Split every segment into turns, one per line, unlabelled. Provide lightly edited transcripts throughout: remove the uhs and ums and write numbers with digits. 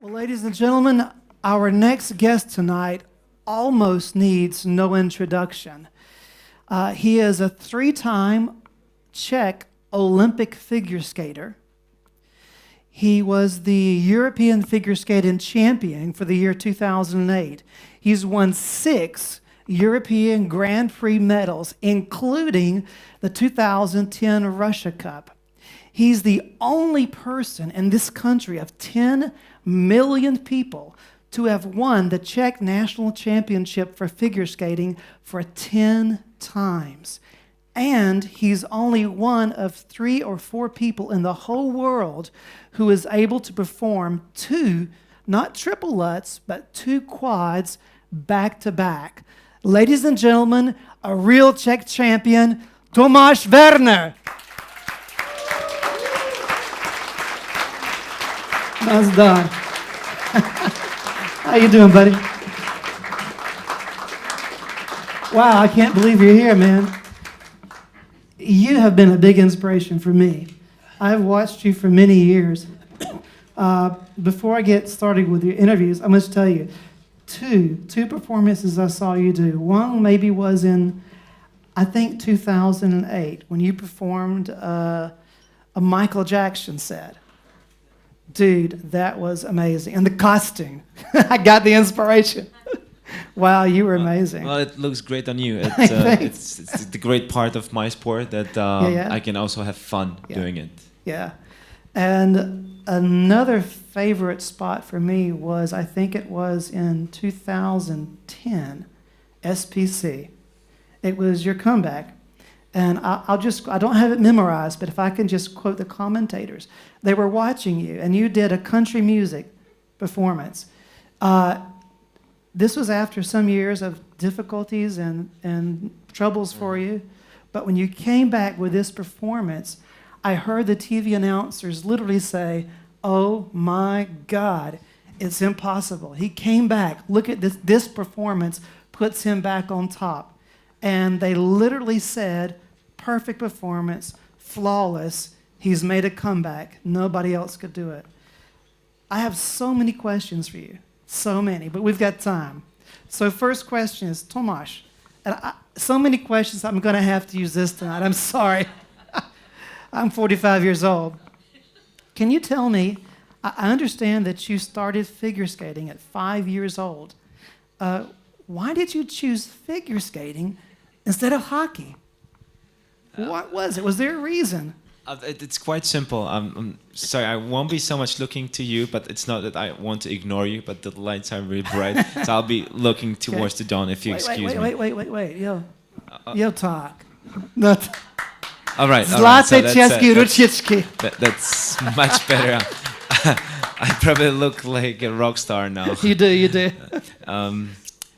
Well, ladies and gentlemen, our next guest tonight almost needs no introduction. He is a three-time Czech Olympic figure skater. He was the European figure skating champion for the year 2008. He's won 6 European Grand Prix medals, including the 2010 Russia Cup. He's the only person in this country of 10 million people to have won the Czech National Championship for figure skating for 10 times. And he's only one of 3 or 4 people in the whole world who is able to perform 2, not triple lutz, but 2 quads back to back. Ladies and gentlemen, a real Czech champion, Tomas Verner. That's done. How you doing, buddy? Wow, I can't believe you're here, man. You have been a big inspiration for me. I've watched you for many years. Before I get started with your interviews, I must tell you, two performances I saw you do. One maybe was in, I think, 2008, when you performed a Michael Jackson set. Dude, that was amazing. And the costume. I got the inspiration. Wow, you were amazing.
Well, it looks great on you.
Thanks.
It's the great part of my sport that I can also have fun doing it.
Yeah. And another favorite spot for me was, I think it was in 2010, SPC. It was your comeback. And I don't have it memorized, but if I can just quote the commentators. They were watching you, and you did a country music performance. This was after some years of difficulties and troubles for you. But when you came back with this performance, I heard the TV announcers literally say, "Oh my God, it's impossible." He came back. Look at this. This performance puts him back on top. And they literally said, perfect performance, flawless. He's made a comeback. Nobody else could do it. I have so many questions for you. So many, but we've got time. So first question is, Tomas, so many questions, I'm going to have to use this tonight. I'm sorry. I'm 45 years old. Can you tell me, I understand that you started figure skating at 5 years old. Why did you choose figure skating instead of hockey? What was it? Was there a reason?
It's quite simple. I'm sorry, I won't be so much looking to you, but it's not that I want to ignore you, but the lights are really bright, so I'll be looking towards the dawn if you excuse me.
Wait. Yo, talk. Not.
All right.
Zlaté české ručičky.
That's much better. I probably look like a rock star now.
You do.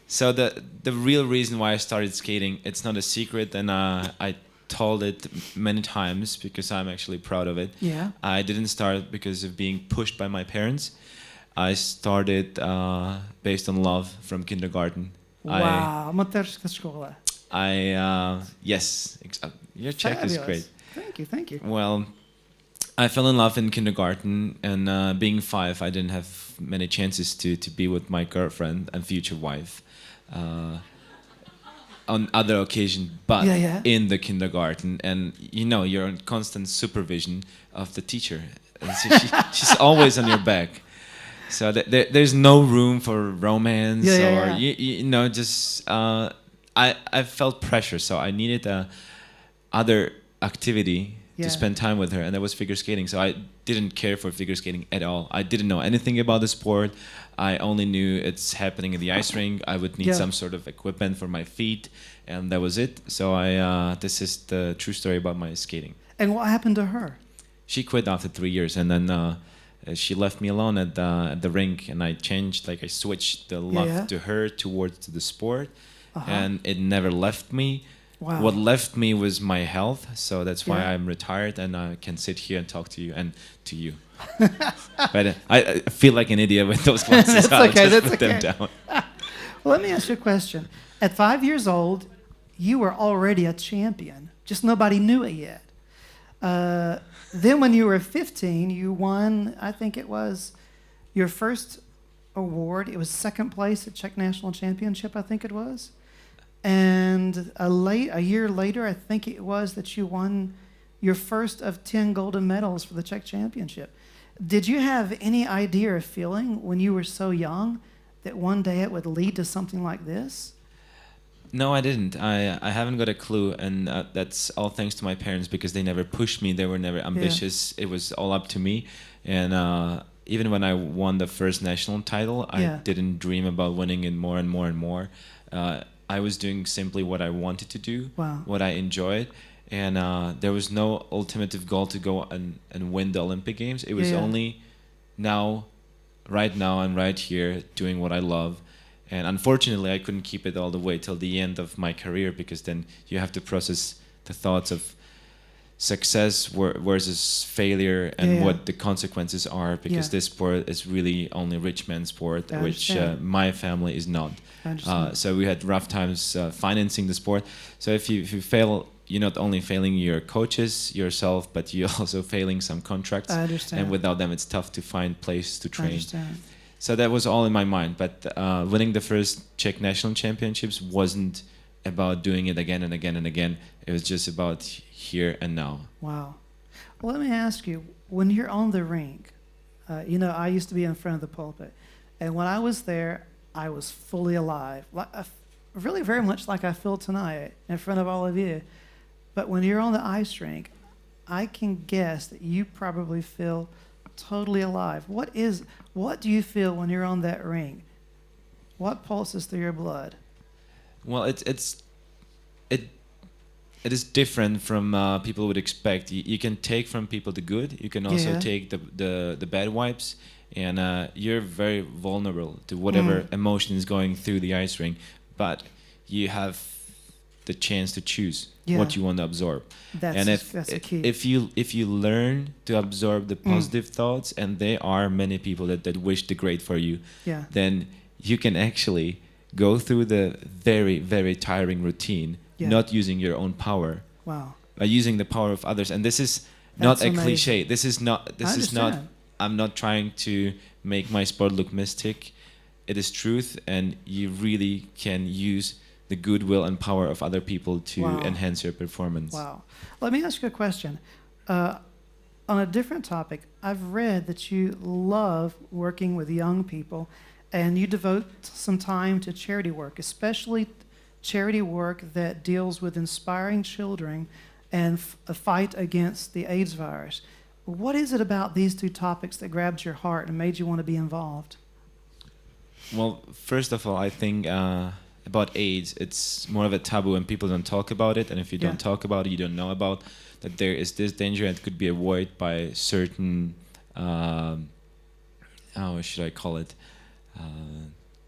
So the real reason why I started skating, it's not a secret, and I told it many times because I'm actually proud of it.
Yeah.
I didn't start because of being pushed by my parents. I started based on love from kindergarten.
Wow, mateřská škola.
Yes, your Czech is great.
Thank you.
Well, I fell in love in kindergarten, and being 5, I didn't have many chances to be with my girlfriend and future wife. On other occasions, but in the kindergarten, and you're in constant supervision of the teacher. And so she's always on your back, so there's no room for romance just I felt pressure, so I needed other activity to spend time with her, and that was figure skating. So I didn't care for figure skating at all. I didn't know anything about the sport. I only knew it's happening in the ice rink. I would need some sort of equipment for my feet, and that was it. So this is the true story about my skating.
And what happened to her?
She quit after 3 years, and then she left me alone at the rink, and I changed, I switched the love to her towards the sport, and it never left me.
Wow.
What left me was my health, so that's why I'm retired and I can sit here and talk to you and to you. But I feel like an idiot with those glasses.
That's okay.
Just put them down.
Well, let me ask you a question. At 5 years old, you were already a champion. Just nobody knew it yet. Then when you were 15, you won, I think it was Your first award, it was second place at Czech National Championship, I think it was. And a year later, I think it was that you won your first of 10 golden medals for the Czech Championship. Did you have any idea or feeling when you were so young that one day it would lead to something like this?
No, I didn't. I haven't got a clue, and that's all thanks to my parents, because they never pushed me. They were never ambitious. It was all up to me. And even when I won the first national title, I didn't dream about winning it more and more and more. I was doing simply what I wanted to do, what I enjoyed. And there was no ultimate goal to go and win the Olympic Games. It was only right now and right here, doing what I love. And unfortunately, I couldn't keep it all the way till the end of my career, because then you have to process the thoughts of success versus failure and what the consequences are, because this sport is really only rich man's sport, which my family is not. So we had rough times financing the sport. So if you fail, you're not only failing your coaches, yourself, but you're also failing some contracts.
I understand.
And without them, it's tough to find place to train.
I understand.
So that was all in my mind. But winning the first Czech national championships wasn't about doing it again and again and again. It was just about here and now.
Wow. Well, let me ask you, when you're on the rink, I used to be in front of the pulpit, and when I was there, I was fully alive, really very much like I feel tonight in front of all of you. But when you're on the ice rink, I can guess that you probably feel totally alive. What do you feel when you're on that ring? What pulses through your blood?
Well, it is different from people would expect. You can take from people the good. You can also take the bad vibes, and you're very vulnerable to whatever emotion is going through the ice ring. But you have the chance to choose what you want to absorb. That's a key. If you learn to absorb the positive thoughts, and there are many people that wish the great for you, then you can actually go through the very, very tiring routine, not using your own power, by using the power of others. And this is not a cliche. This is not. I'm not trying to make my sport look mystic. It is truth, and you really can use the goodwill and power of other people to enhance your performance.
Wow. Let me ask you a question. On a different topic, I've read that you love working with young people, and you devote some time to charity work, especially charity work that deals with inspiring children and a fight against the AIDS virus. What is it about these two topics that grabbed your heart and made you want to be involved?
Well, first of all, I think about AIDS, it's more of a taboo, and people don't talk about it. And if you don't talk about it, you don't know about that there is this danger, and it could be avoided by certain, how should I call it,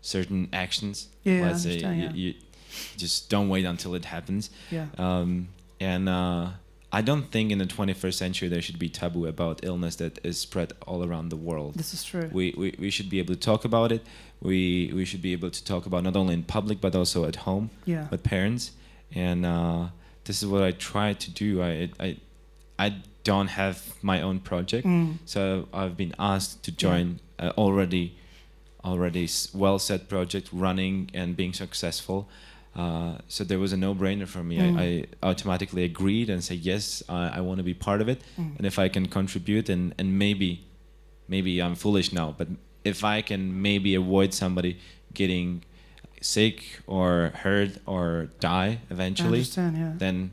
certain actions. Let's say you just don't wait until it happens. I don't think in the 21st century there should be taboo about illness that is spread all around the world.
This is true.
We should be able to talk about it. We should be able to talk about not only in public but also at home with parents. And this is what I try to do. I don't have my own project, so I've been asked to join already well set project running and being successful. So there was a no-brainer for me. I automatically agreed and said, yes, I want to be part of it. And if I can contribute, and maybe I'm foolish now, but if I can maybe avoid somebody getting sick or hurt or die eventually, then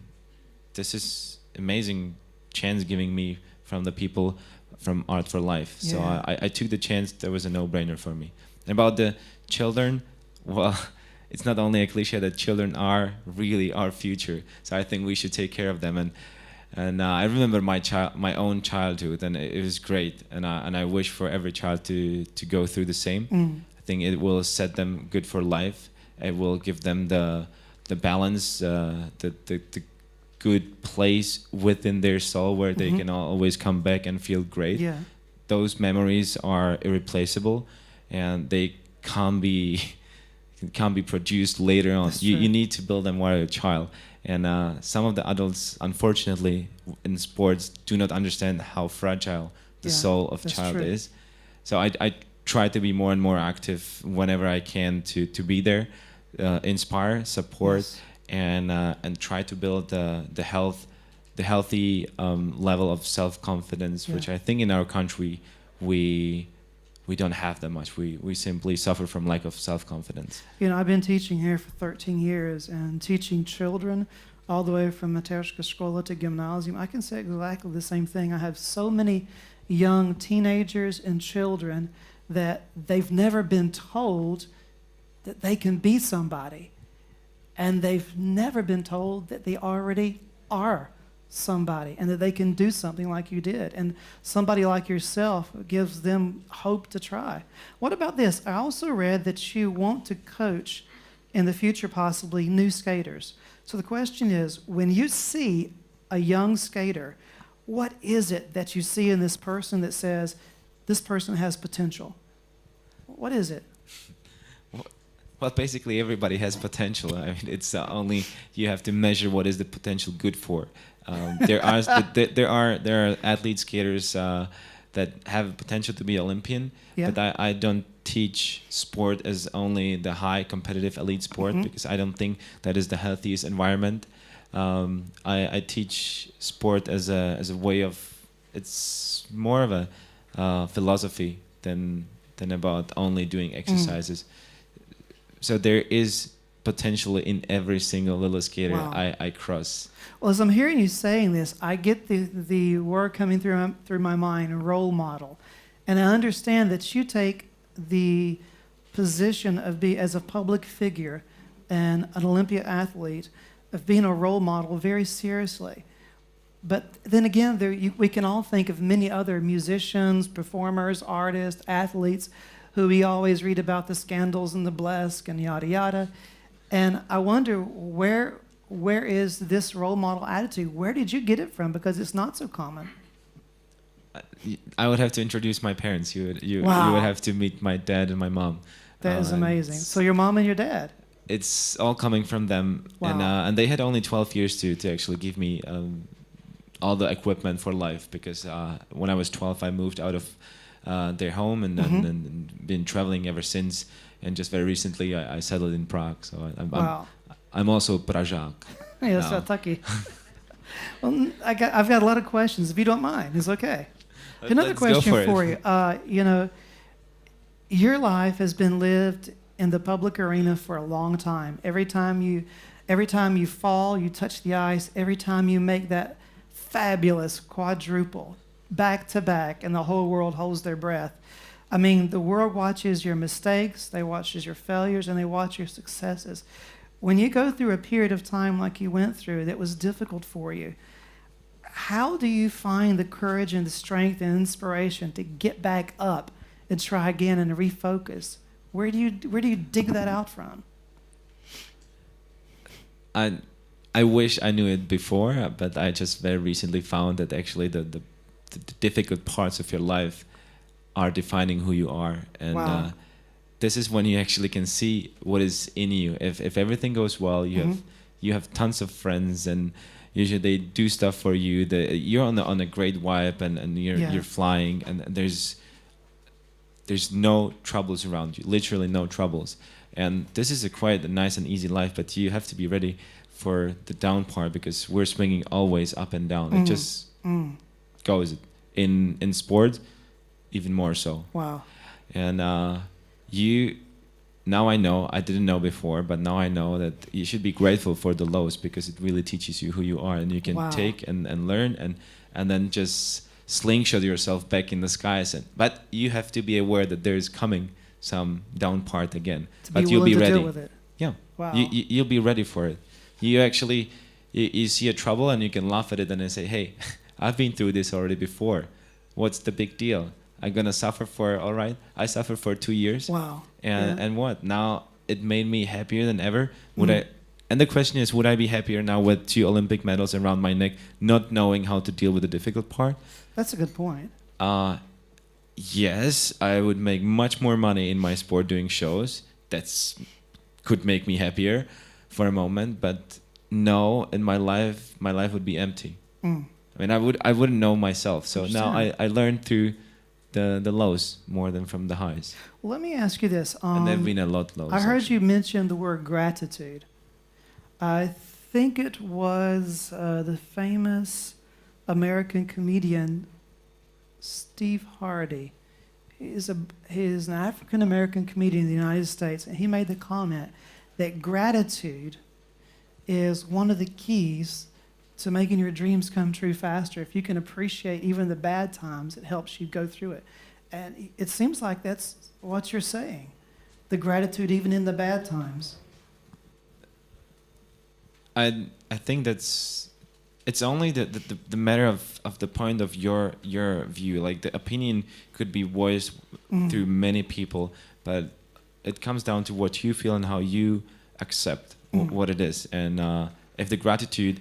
this is amazing chance giving me from the people from Art for Life. So I took the chance. There was a no-brainer for me. And about the children, well, it's not only a cliche that children are really our future. So I think we should take care of them. And I remember my own childhood, and it was great. And I wish for every child to go through the same. I think it will set them good for life. It will give them the balance, the good place within their soul where they can always come back and feel great. Those memories are irreplaceable, and they can't be produced later on. You need to build them while you're a child. And some of the adults, unfortunately, in sports do not understand how fragile the soul of a child is. So I try to be more and more active whenever I can to be there, inspire, support,
Yes.
And try to build the healthy level of self-confidence, which I think in our country we don't have that much. We simply suffer from lack of self-confidence.
You know, I've been teaching here for 13 years and teaching children all the way from Mateřská škola to gymnasium. I can say exactly the same thing. I have so many young teenagers and children that they've never been told that they can be somebody. And they've never been told that they already are somebody and that they can do something like you did. And somebody like yourself gives them hope to try. What about this? I also read that you want to coach in the future possibly new skaters. So the question is, when you see a young skater, what is it that you see in this person that says, this person has potential? What is it?
Well, basically everybody has potential. I mean, it's only you have to measure what is the potential good for. There are athlete skaters that have potential to be Olympian, but I don't teach sport as only the high competitive elite sport because I don't think that is the healthiest environment. I teach sport as a way of, it's more of a philosophy than about only doing exercises. So there is potential in every single little skater I cross.
Well, as I'm hearing you saying this, I get the word coming through my mind, role model. And I understand that you take the position of as a public figure and an Olympia athlete, of being a role model very seriously. But then again, we can all think of many other musicians, performers, artists, athletes, who we always read about the scandals and the blessed and yada yada. And I wonder where is this role model attitude? Where did you get it from? Because it's not so common.
I would have to introduce my parents. You would have to meet my dad and my mom.
That is amazing. So your mom and your dad.
It's all coming from them, and they had only 12 years to actually give me all the equipment for life, because when I was 12 I moved out of their home and been traveling ever since, and just very recently I settled in Prague, so I'm also Pražák.
Yes, taky. Well, I've got a lot of questions, if you don't mind. It's okay. Another question for you. You know, your life has been lived in the public arena for a long time. Every time you fall, you touch the ice. Every time you make that fabulous quadruple back to back, and the whole world holds their breath. I mean, the world watches your mistakes, they watches your failures, and they watch your successes. When you go through a period of time like you went through that was difficult for you, how do you find the courage and the strength and inspiration to get back up and try again and refocus? Where do you dig that out from?
I wish I knew it before, but I just very recently found that actually the difficult parts of your life are defining who you are, and this is when you actually can see what is in you. If everything goes well, you have tons of friends, and usually they do stuff for you. You're on a great vibe, and you're flying, and there's no troubles around you, literally no troubles. And this is quite a nice and easy life, but you have to be ready for the down part, because we're swinging always up and down. It just goes. In sport, even more so. Wow. And now I know, I didn't know before, but now I know that you should be grateful for the lows, because it really teaches you who you are, and you can take and learn and then just slingshot yourself back in the skies. But you have to be aware that there is coming some down part again. But you'll be ready.
Deal with it.
Yeah. Wow. You'll be ready for it. You actually you see a trouble and you can laugh at it and then say, hey, I've been through this already before. What's the big deal? I'm gonna suffer for, all right, I suffered for 2 years.
Wow.
And what? Now it made me happier than ever. And the question is, would I be happier now with 2 Olympic medals around my neck, not knowing how to deal with the difficult part?
That's a good point.
Yes, I would make much more money in my sport doing shows. Could make me happier for a moment, but no, in my life would be empty. I mean, I wouldn't know myself. So now I learned through the lows more than from the highs.
Well, let me ask you this.
And there've been a lot lows.
I heard
actually.
you mention the word gratitude. I think it was the famous American comedian Steve Hardy. He's an African American comedian in the United States, and he made the comment that gratitude is one of the keys to making your dreams come true faster. If you can appreciate even the bad times, it helps you go through it. And it seems like that's what you're saying, the gratitude even in the bad times.
I think it's only the matter of the point of your view. Like the opinion could be voiced through many people, but it comes down to what you feel and how you accept what it is. And if the gratitude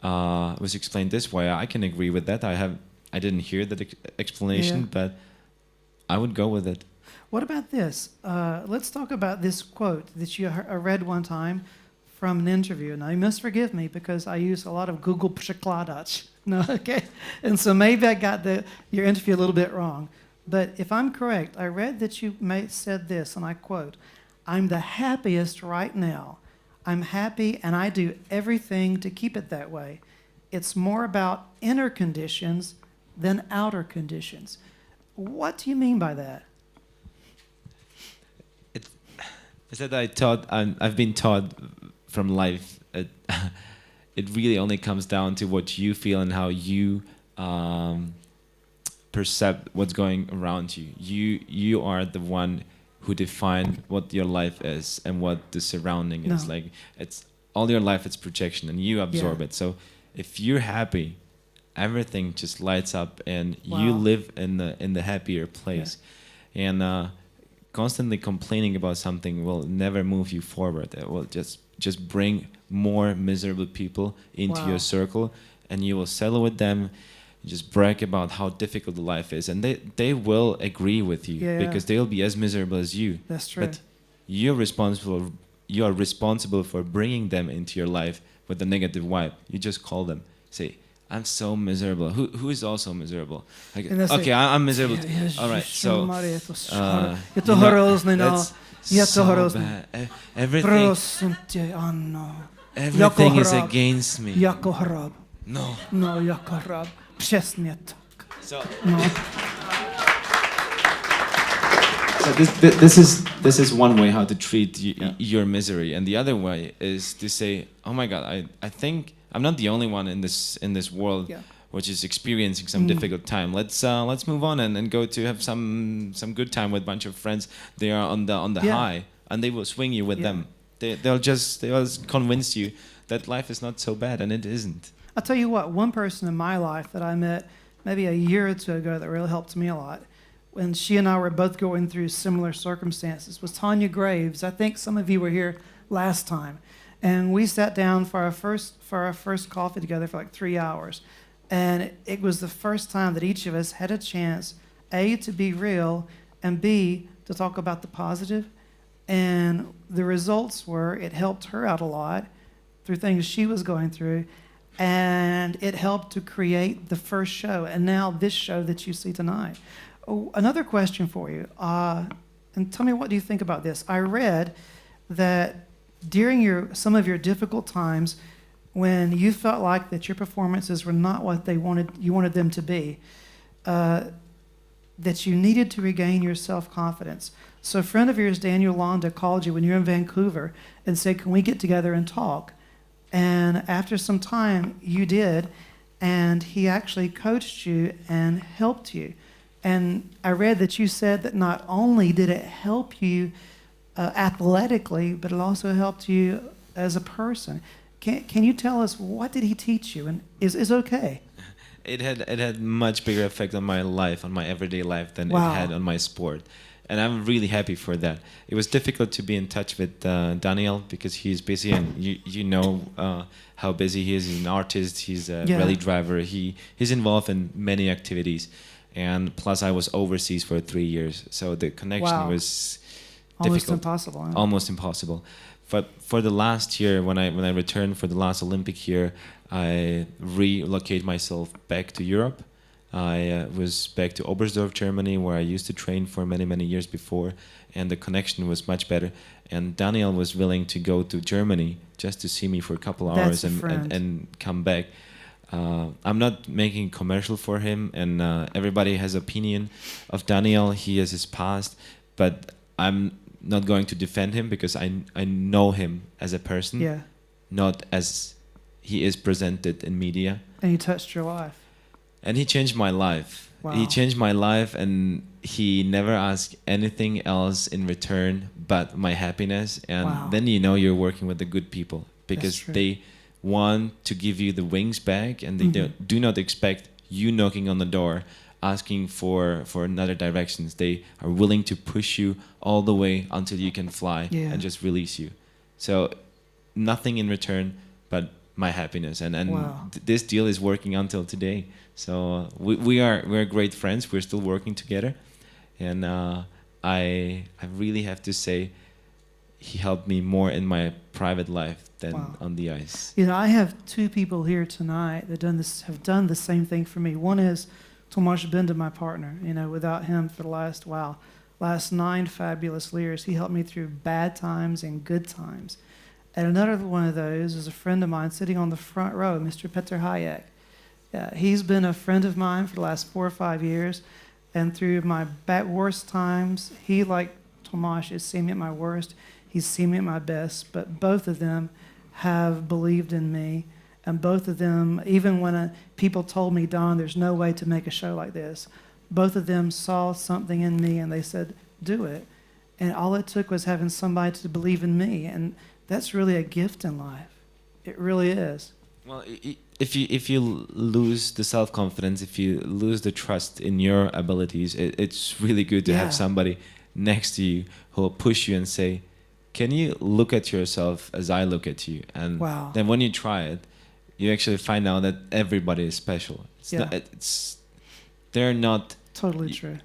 was explained this way, I can agree with that. I didn't hear that explanation, but I would go with it.
What about this? Let's talk about this quote that you read one time from an interview. Now, you must forgive me because I use a lot of Google Przekładacz. No, okay? And so maybe I got your interview a little bit wrong. But if I'm correct, I read that you said this, and I quote, "I'm the happiest right now. I'm happy and I do everything to keep it that way. It's more about inner conditions than outer conditions." What do you mean by that?
I said I've been taught from life. It really only comes down to what you feel and how you perceive what's going around you. You are the one who define what your life is and what the surrounding is. Like it's all your life. It's projection, and you absorb it. So if you're happy, everything just lights up, and you live in the happier place. And constantly complaining about something will never move you forward. It will just bring more miserable people into your circle, and you will settle with them, just brag about how difficult life is, and they will agree with you because they'll be as miserable as you.
That's true.
But you're responsible. You are responsible for bringing them into your life with a negative vibe. You just call them, say, "I'm so miserable." Who is also miserable? Like, okay, I'm miserable. All right, so that's so bad. Everything is against me. No. So this is one way how to treat your misery, and the other way is to say, "Oh my God, I think I'm not the only one in this world which is experiencing some difficult time. Let's move on and go to have some good time with a bunch of friends. They are on the high, and they will swing you with them. They'll just convince you that life is not so bad, and it isn't."
I'll tell you what, one person in my life that I met maybe a year or two ago that really helped me a lot, when she and I were both going through similar circumstances, was Tanya Graves. I think some of you were here last time. And we sat down for our first coffee together for like 3 hours. And it was the first time that each of us had a chance, A, to be real, and B, to talk about the positive. And the results were it helped her out a lot through things she was going through. And it helped to create the first show, and now this show that you see tonight. Oh, another question for you, and tell me, what do you think about this? I read that during some of your difficult times, when you felt like that your performances were not what you wanted them to be, that you needed to regain your self-confidence. So a friend of yours, Daniel Londa, called you when you were in Vancouver and said, "Can we get together and talk?" And after some time, you did, and he actually coached you and helped you. And I read that you said that not only did it help you athletically, but it also helped you as a person. Can you tell us, what did he teach you, and is okay?
It had much bigger effect on my life, on my everyday life, than it had on my sport. And I'm really happy for that. It was difficult to be in touch with Daniel because he's busy, and you know how busy he is. He's an artist. He's a rally driver. He's involved in many activities, and plus I was overseas for 3 years, so the connection was
almost impossible. Huh?
Almost impossible. But for the last year, when I returned for the last Olympic year, I relocated myself back to Europe. I was back to Oberstdorf, Germany, where I used to train for many, many years before, and the connection was much better. And Daniel was willing to go to Germany just to see me for a couple hours and come back. I'm not making a commercial for him, and everybody has opinion of Daniel. He has his past, but I'm not going to defend him because I know him as a person, not as he is presented in media.
And he touched your life.
And he changed my life.
Wow.
He changed my life, and he never asked anything else in return but my happiness. And then you know you're working with the good people, because they want to give you the wings back, and they do not expect you knocking on the door asking for another directions. They are willing to push you all the way until you can fly and just release you. So nothing in return but my happiness, and this deal is working until today. So we're great friends. We're still working together, and I really have to say he helped me more in my private life than on the ice.
You know, I have two people here tonight that have done the same thing for me. One is Tomas Verner, my partner. You know, without him for the last 9 fabulous years, he helped me through bad times and good times. And another one of those is a friend of mine sitting on the front row, Mr. Peter Hayek. He's been a friend of mine for the last 4 or 5 years, and through my worst times, he, like Tomas, has seen me at my worst. He's seen me at my best, but both of them have believed in me, and both of them, even when people told me, Don, there's no way to make a show like this, both of them saw something in me, and they said, do it. And all it took was having somebody to believe in me, and that's really a gift in life. It really is.
Well, if you lose the self-confidence, if you lose the trust in your abilities, it's really good to have somebody next to you who will push you and say, can you look at yourself as I look at you? And then when you try it, you actually find out that everybody is special. They're not
totally true.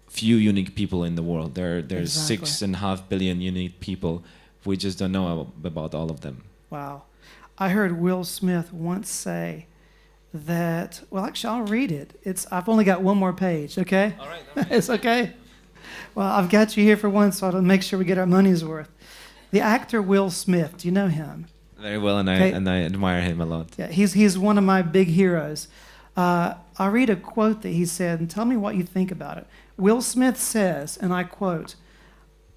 Few unique people in the world. There's 6.5 billion unique people. We just don't know about all of them.
Wow. I heard Will Smith once say that, well, actually, I'll read it. I've only got one more page, okay?
All right.
It's okay? Well, I've got you here for once, so I'll make sure we get our money's worth. The actor Will Smith, do you know him?
Very well, and I admire him a lot.
Yeah, he's one of my big heroes. I'll read a quote that he said, and tell me what you think about it. Will Smith says, and I quote,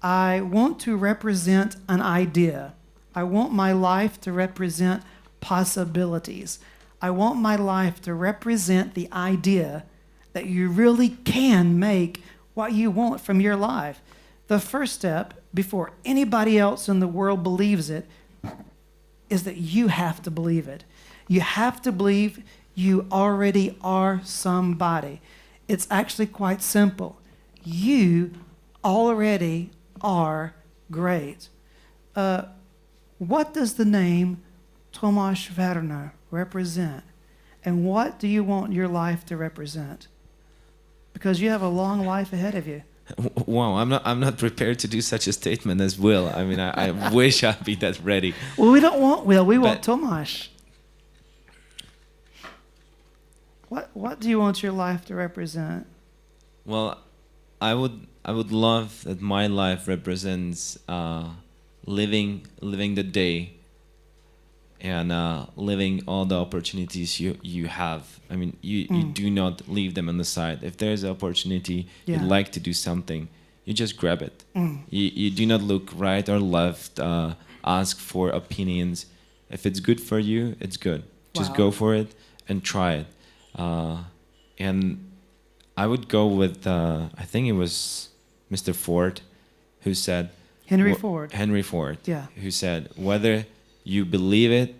I want to represent an idea. I want my life to represent possibilities. I want my life to represent the idea that you really can make what you want from your life. The first step, before anybody else in the world believes it, is that you have to believe it. You have to believe you already are somebody. It's actually quite simple. You already are great. What does the name Tomas Verner represent? And what do you want your life to represent? Because you have a long life ahead of you.
Wow, I'm not prepared to do such a statement as Will. I mean, I wish I'd be that ready.
Well, we don't want Will. We want Tomas. What do you want your life to represent?
Well, I would love that my life represents living the day and living all the opportunities you have. I mean, you do not leave them on the side. If there's an opportunity, you'd like to do something, you just grab it. You do not look right or left, ask for opinions. If it's good for you, it's good. Just go for it and try it. And I would go with, I think it was Mr. Ford who said... Henry Ford,
yeah.
Who said, whether you believe it,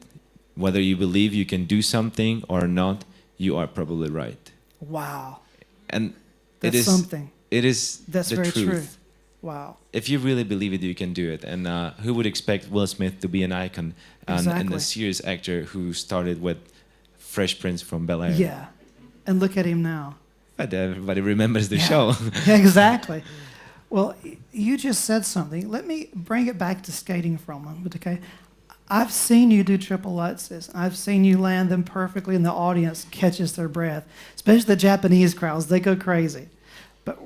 whether you believe you can do something or not, you are probably right.
Wow.
And
that's something.
That's the
very
truth.
True. Wow.
If you really believe it, you can do it. And who would expect Will Smith to be an icon and a serious actor who started with Fresh Prince from Bel-Air?
Yeah. And look at him now.
But everybody remembers the show.
Exactly. Well, you just said something. Let me bring it back to skating for a moment, okay? I've seen you do triple Lutzes. I've seen you land them perfectly, and the audience catches their breath. Especially the Japanese crowds, they go crazy. But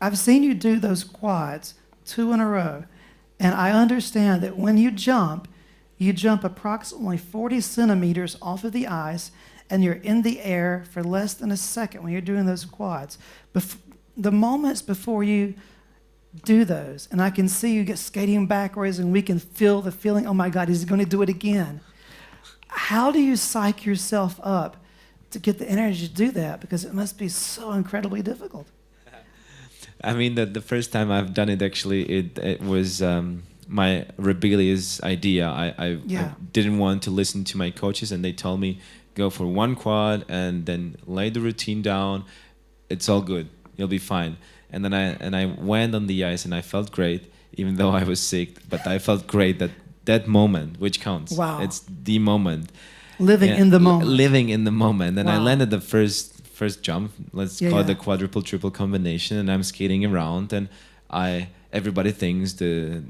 I've seen you do those quads 2 in a row, and I understand that when you jump approximately 40 centimeters off of the ice, and you're in the air for less than a second when you're doing those quads. The moments before you do those, and I can see you get skating backwards, and we can feel the feeling, oh my God, he's going to do it again. How do you psych yourself up to get the energy to do that? Because it must be so incredibly difficult.
I mean, the first time I've done it, actually, it was my rebellious idea. I didn't want to listen to my coaches, and they told me, go for 1 quad and then lay the routine down. It's all good. You'll be fine. And then I went on the ice, and I felt great, even though I was sick. But I felt great that moment, which counts.
Wow.
It's the moment.
Living in the moment.
Living in the moment. And
wow.
I landed the first jump. Let's call it the quadruple triple combination. And I'm skating around, and everybody thinks, the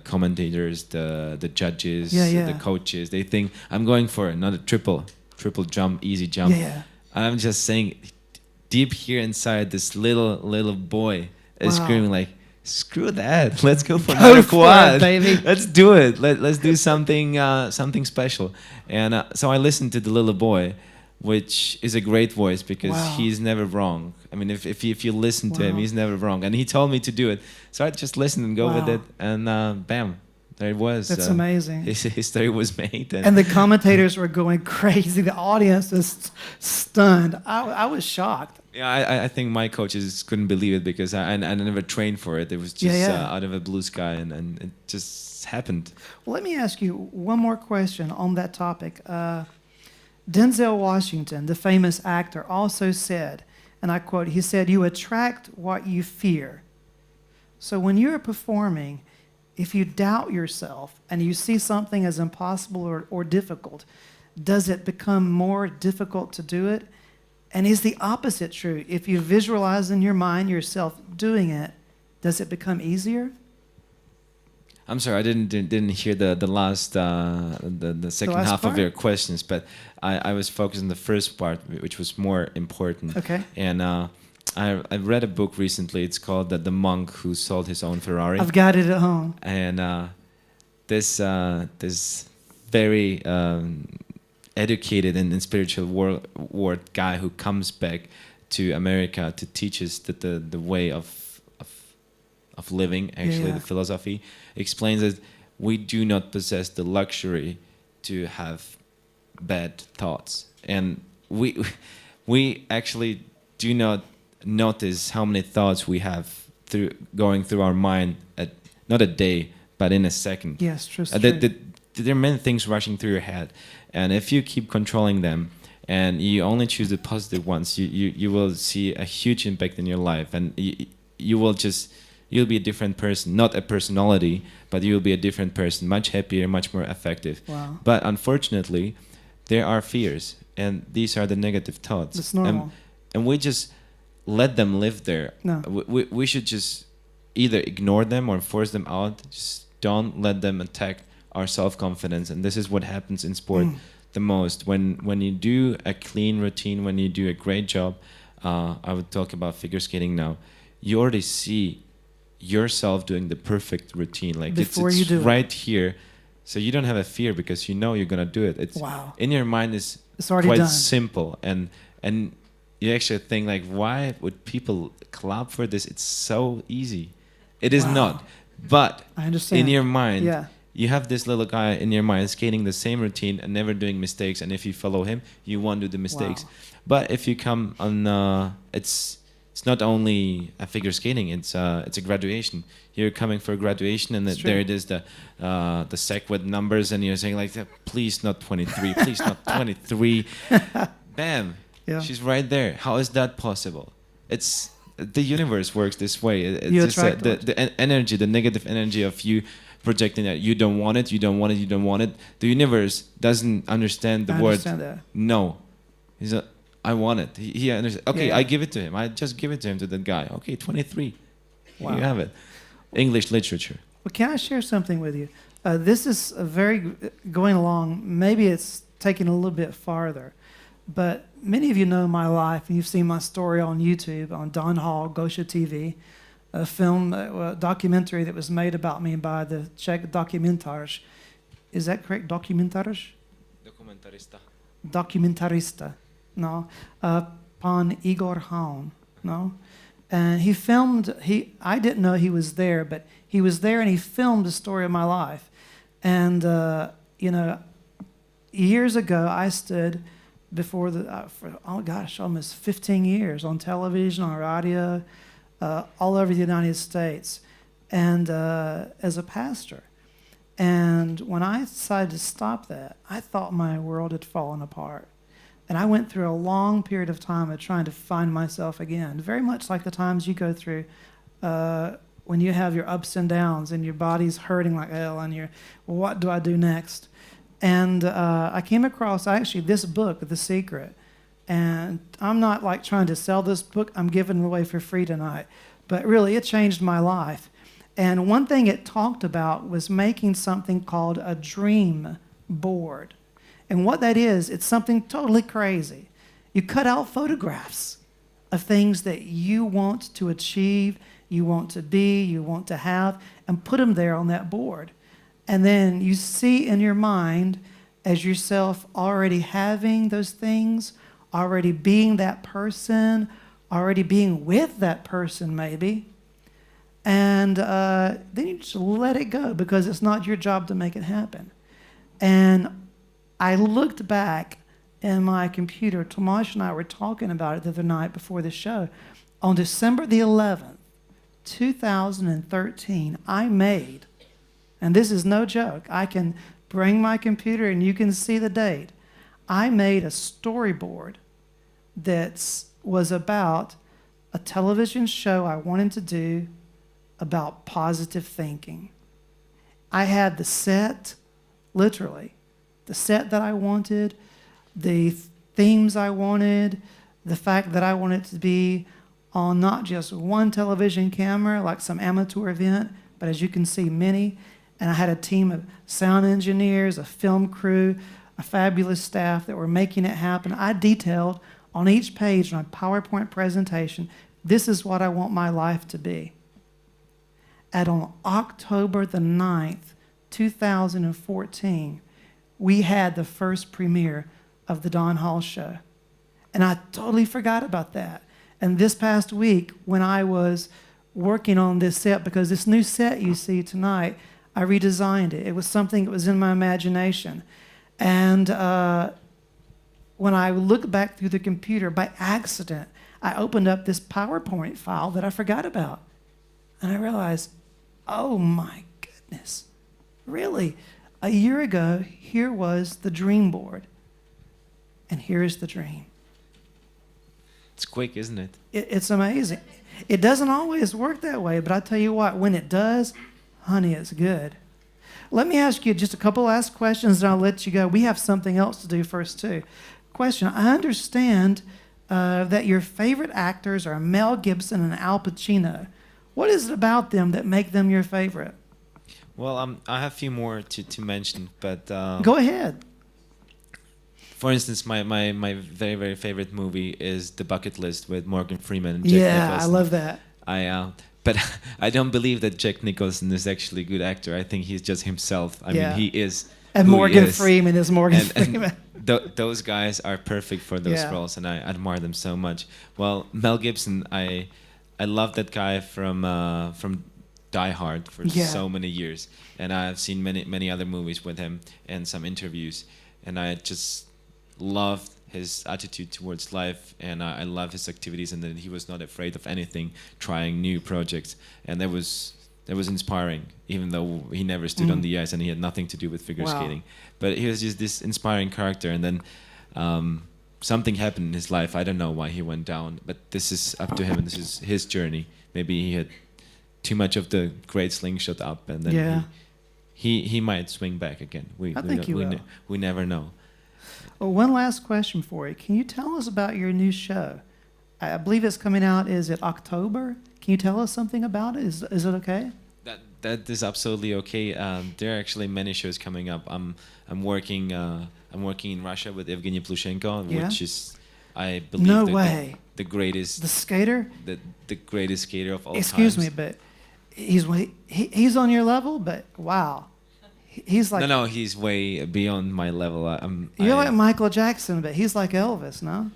commentators, the judges, the coaches, they think I'm going for another triple jump, easy jump.
Yeah.
And I'm just saying, deep here inside, this little boy is screaming like, screw that, let's go for another quad,
baby.
Let's do it. Let's do something special. And so I listened to the little boy, which is a great voice, because he's never wrong. I mean, if you listen to him, he's never wrong. And he told me to do it, so I just listened and go with it, and bam, there it was.
That's amazing.
History was made.
And the commentators were going crazy. The audience was stunned. I was shocked.
Yeah, I think my coaches couldn't believe it, because I never trained for it. It was just out of a blue sky, and it just happened.
Well, let me ask you one more question on that topic. Denzel Washington, the famous actor, also said, and I quote, he said, "You attract what you fear." So when you're performing, if you doubt yourself and you see something as impossible or difficult, does it become more difficult to do it? And is the opposite true? If you visualize in your mind yourself doing it, does it become easier?
I'm sorry, I didn't hear the last the second half of your questions, but I was focused on the first part, which was more important.
Okay.
And I read a book recently. It's called The Monk Who Sold His Own Ferrari.
I've got it at home.
And this very educated and spiritual world guy who comes back to America to teach us the way of living, actually, the philosophy, explains that we do not possess the luxury to have bad thoughts. And we actually do not notice how many thoughts we have going through our mind at not a day, but in a second.
Yes, true.
There are many things rushing through your head, and if you keep controlling them and you only choose the positive ones, you will see a huge impact in your life, and you'll be a different person, not a personality, but you'll be a different person, much happier, much more effective.
Wow.
But unfortunately, there are fears, and these are the negative thoughts.
It's normal.
And we just let them live there.
No.
We should just either ignore them or force them out. Just don't let them attack our self-confidence. And this is what happens in sport the most. When you do a clean routine, when you do a great job, I would talk about figure skating now, you already see yourself doing the perfect routine. Like
before
it's
you do
right here. So you don't have a fear, because you know you're going to do it. It's in your mind, it's
already
quite
done.
simple. And you actually think, like, why would people clap for this? It's so easy. It is not. But
I understand.
in your mind, you have this little guy in your mind skating the same routine and never doing mistakes. And if you follow him, you won't do the mistakes. But if you come on, it's not only a figure skating. It's a graduation. You're coming for a graduation, and there it is, the sack with numbers, and you're saying, like, please not 23, please not 23. Bam. Yeah. She's right there. How is that possible? It's the universe works this way. It's
you
just the energy, the negative energy of you projecting that you don't want it, you don't want it, you don't want it. The universe doesn't understand the word no. He's a, I want it. He understands. Okay, I give it to him. I just give it to him, to that guy. Okay, 23. Wow. You have it. English literature.
Well, can I share something with you? This is a very going along. Maybe it's taking a little bit farther, but many of you know my life, and you've seen my story on YouTube on Don Hall, Gosha TV, a film, a documentary that was made about me by the Czech documentarz. Is that correct? Documentarz? Documentarista. No. Pan Igor Haun. No. And he filmed, I didn't know he was there, but he was there and he filmed the story of my life. And, years ago I stood before for almost 15 years on television, on radio, all over the United States, and as a pastor. And when I decided to stop that, I thought my world had fallen apart. And I went through a long period of time of trying to find myself again, very much like the times you go through when you have your ups and downs and your body's hurting like hell and you're, well, what do I do next? And I came across actually this book, The Secret. And I'm not like trying to sell this book. I'm giving it away for free tonight. But really, it changed my life. And one thing it talked about was making something called a dream board. And what that is, it's something totally crazy. You cut out photographs of things that you want to achieve, you want to be, you want to have, and put them there on that board. And then you see in your mind as yourself already having those things, already being that person, already being with that person maybe. And then you just let it go because it's not your job to make it happen. And I looked back in my computer. Tomas and I were talking about it the other night before the show. On December the 11th, 2013, I made, and this is no joke, I can bring my computer and you can see the date. I made a storyboard that was about a television show I wanted to do about positive thinking. I had the set, literally, the set that I wanted, the themes I wanted, the fact that I wanted to be on not just one television camera, like some amateur event, but as you can see, many. And I had a team of sound engineers, a film crew, a fabulous staff that were making it happen. I detailed on each page in my PowerPoint presentation, this is what I want my life to be. And on October the 9th, 2014, we had the first premiere of the Don Hall Show. And I totally forgot about that. And this past week, when I was working on this set, because this new set you see tonight, I redesigned it. It was something that was in my imagination. And when I looked back through the computer, by accident, I opened up this PowerPoint file that I forgot about. And I realized, oh my goodness, really? A year ago, here was the dream board. And here's the dream.
It's quick, isn't it?
It's amazing. It doesn't always work that way, but I tell you what, when it does, honey, it's good. Let me ask you just a couple last questions, and I'll let you go. We have something else to do first, too. Question, I understand that your favorite actors are Mel Gibson and Al Pacino. What is it about them that make them your favorite?
Well, I have a few more to mention, but...
Go ahead.
For instance, my very, very favorite movie is The Bucket List with Morgan Freeman and Jack Nicholson.
I love that.
But I don't believe that Jack Nicholson is actually a good actor. I think he's just himself. I mean, he is.
And Morgan Freeman is Morgan Freeman.
Those guys are perfect for those roles, and I admire them so much. Well, Mel Gibson, I love that guy from Die Hard for so many years, and I've seen many other movies with him and some interviews, and I just loved his attitude towards life, and I love his activities, and that he was not afraid of anything, trying new projects, and that was inspiring, even though he never stood on the ice and he had nothing to do with figure skating. But he was just this inspiring character, and then something happened in his life. I don't know why he went down, but this is up to him, and this is his journey. Maybe he had too much of the great slingshot up, and then he might swing back again. We never know.
Well, one last question for you. Can you tell us about your new show? I believe it's coming out, is it October? Can you tell us something about it? Is it okay?
that is absolutely okay. There are actually many shows coming up. I'm working in Russia with Evgeny Plushenko,
Yeah?
which is, I believe,
No way.
the greatest
The skater?
the greatest skater of all
Excuse
times.
me, but he's on your level, but wow. He's like
No, he's way beyond my level.
you're like Michael Jackson, but he's like Elvis, no?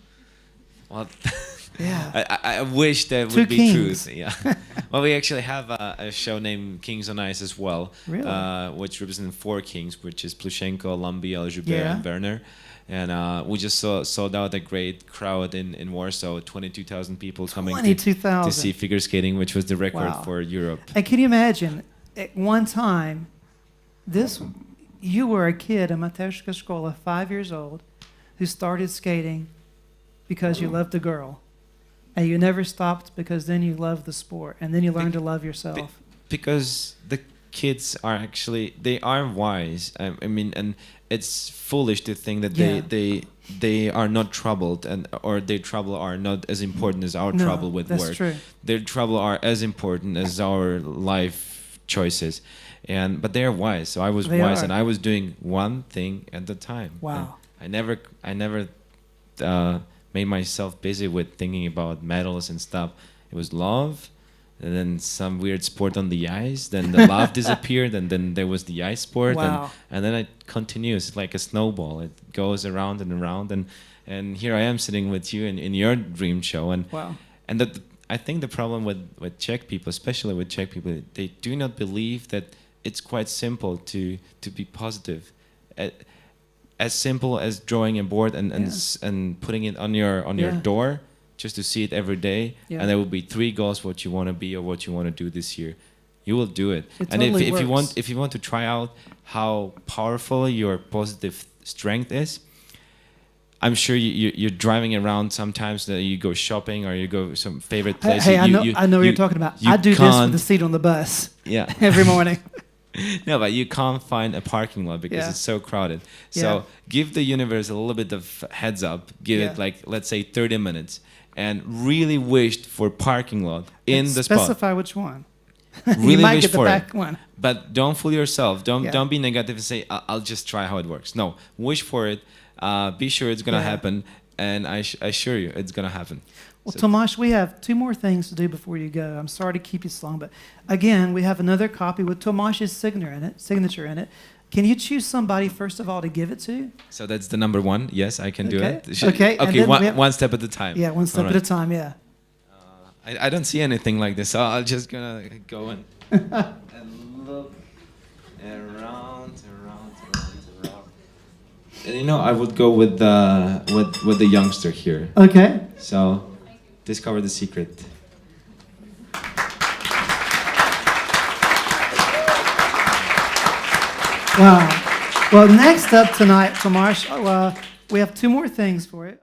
Well,
Yeah.
I wish that
Two
would be
kings.
truth. Yeah. Well, we actually have a show named Kings on Ice as well,
Really?
which represents 4 kings, which is Plushenko, Lambiel, Joubert,
Yeah.
and Werner. And we just sold out a great crowd in Warsaw, 22,000 people coming to
22,000.
see figure skating, which was the record
Wow.
for Europe.
And can you imagine, at one time, you were a kid in Mateuszka Szkola, 5 years old, who started skating because you loved a girl. And you never stopped because then you loved the sport. And then you learned to love yourself.
Because the kids are actually, they are wise. I mean, and it's foolish to think that
Yeah.
they are not troubled, or their trouble are not as important as our
No,
trouble with
that's
work.
true.
Their trouble are as important as our life choices, but they are wise. So I was
They
wise,
are.
and I was doing one thing at a time.
Wow.
And I never made myself busy with thinking about medals and stuff. It was love, and then some weird sport on the ice. Then the love disappeared, and then there was the ice sport,
Wow.
and then it continues. It's like a snowball. It goes around and around, and here I am sitting with you in your dream show.
Wow.
And that, I think the problem with Czech people, especially with Czech people, they do not believe that it's quite simple to be positive. As simple as drawing a board and putting it on your door, just to see it every day, and there will be 3 goals what you want to be or what you want to do this year. You will do it.
It
And
totally
if you want to try out how powerful your positive strength is, I'm sure you're driving around sometimes. That you go shopping or you go some favorite place.
Hey, I know what you're talking about. I do this with the seat on the bus.
Yeah.
Every morning.
No, but you can't find a parking lot because it's so crowded. So give the universe a little bit of heads up. Give it like, let's say 30 minutes, and really wish for parking lot in the spot.
Specify which one.
Really
you might
wish
get the
for
back
it.
one.
But don't fool yourself. Don't be negative and say, I'll just try how it works. No, wish for it. Be sure it's gonna happen, and I assure you it's gonna happen.
Well, Tomas, we have 2 more things to do before you go. I'm sorry to keep you so long, but again, we have another copy with Tomas's signature in it. Can you choose somebody first of all to give it to?
So that's the number 1. Yes, I can do it.
Okay.
Okay. One step at a time.
Yeah, one step at a time. Yeah.
I don't see anything like this, so I'll just gonna go and look around. And I would go with the youngster here.
Okay.
So, discover the secret.
Wow. Well, next up tonight, Tomas, we have 2 more things for you.